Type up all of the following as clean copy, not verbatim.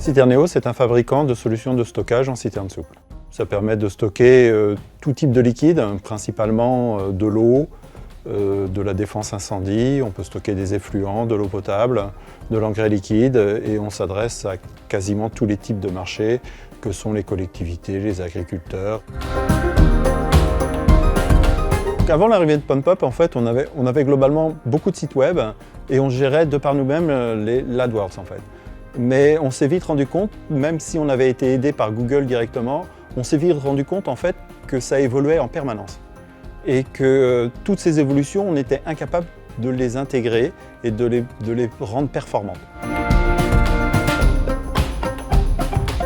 Citerneo, c'est un fabricant de solutions de stockage en citerne souple. Ça permet de stocker tout type de liquide, principalement de l'eau, de la défense incendie. On peut stocker des effluents, de l'eau potable, de l'engrais liquide et on s'adresse à quasiment tous les types de marchés que sont les collectivités, les agriculteurs. Avant l'arrivée de PumpUp, en fait, on avait globalement beaucoup de sites web et on gérait de par nous-mêmes l'AdWords en fait. Mais on s'est vite rendu compte, même si on avait été aidé par Google directement, on s'est vite rendu compte en fait que ça évoluait en permanence. Et que toutes ces évolutions, on était incapable de les intégrer et de les rendre performantes.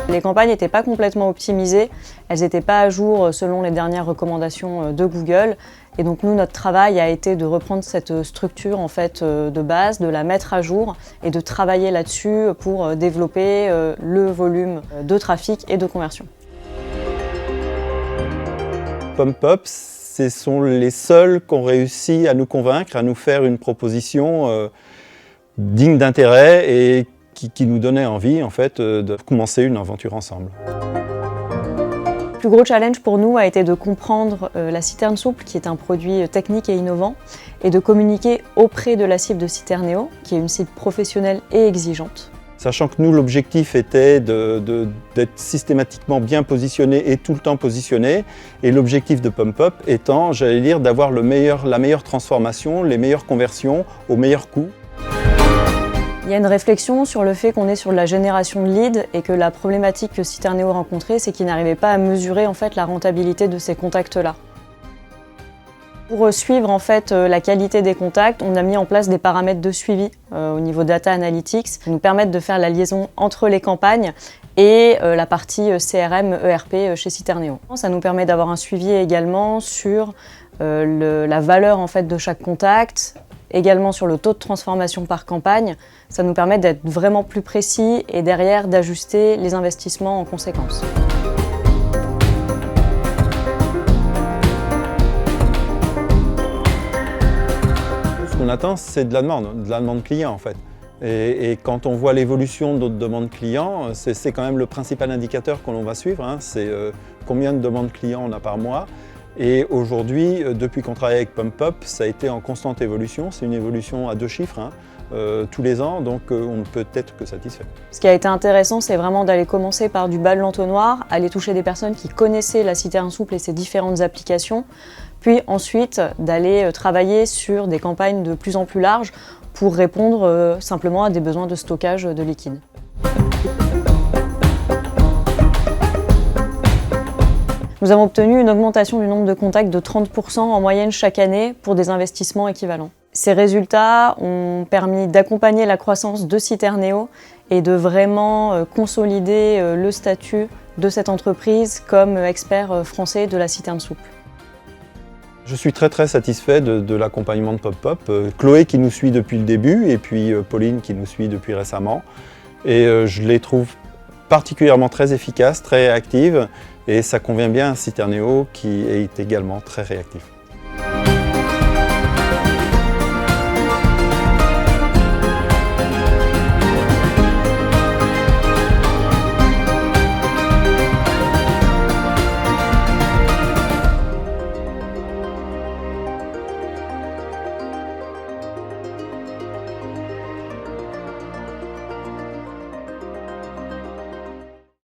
Les campagnes n'étaient pas complètement optimisées, elles n'étaient pas à jour selon les dernières recommandations de Google. Et donc nous, notre travail a été de reprendre cette structure en fait, de base, de la mettre à jour et de travailler là-dessus pour développer le volume de trafic et de conversion. PumpUp, ce sont les seuls qui ont réussi à nous convaincre, à nous faire une proposition digne d'intérêt et qui nous donnait envie en fait, de commencer une aventure ensemble. Le plus gros challenge pour nous a été de comprendre la citerne souple, qui est un produit technique et innovant, et de communiquer auprès de la cible de Citerneo, qui est une cible professionnelle et exigeante. Sachant que nous, l'objectif était d'être systématiquement bien positionné et tout le temps positionné, et l'objectif de PumpUp étant, j'allais dire, d'avoir la meilleure transformation, les meilleures conversions au meilleur coût. Il y a une réflexion sur le fait qu'on est sur de la génération de leads et que la problématique que Citerneo rencontrait, c'est qu'il n'arrivait pas à mesurer en fait, la rentabilité de ces contacts-là. Pour suivre en fait, la qualité des contacts, on a mis en place des paramètres de suivi au niveau Data Analytics qui nous permettent de faire la liaison entre les campagnes et la partie CRM, ERP chez Citerneo. Ça nous permet d'avoir un suivi également sur la valeur en fait, de chaque contact, également sur le taux de transformation par campagne. Ça nous permet d'être vraiment plus précis et derrière d'ajuster les investissements en conséquence. Ce qu'on attend, c'est de la demande client en fait. Et quand on voit l'évolution de notre demande client, c'est quand même le principal indicateur que l'on va suivre, hein. C'est combien de demandes clients on a par mois. Et aujourd'hui, depuis qu'on travaille avec PumpUp, ça a été en constante évolution. C'est une évolution à 2 chiffres hein, tous les ans, donc on ne peut être que satisfait. Ce qui a été intéressant, c'est vraiment d'aller commencer par du bas de l'entonnoir, aller toucher des personnes qui connaissaient la citerne souple et ses différentes applications, puis ensuite d'aller travailler sur des campagnes de plus en plus larges pour répondre simplement à des besoins de stockage de liquide. Nous avons obtenu une augmentation du nombre de contacts de 30% en moyenne chaque année pour des investissements équivalents. Ces résultats ont permis d'accompagner la croissance de Citerneo et de vraiment consolider le statut de cette entreprise comme expert français de la citerne souple. Je suis très satisfait de l'accompagnement de PumpUp. Chloé qui nous suit depuis le début et puis Pauline qui nous suit depuis récemment. Et je les trouve particulièrement très efficaces, très réactives et ça convient bien à Citerneo qui est également très réactif.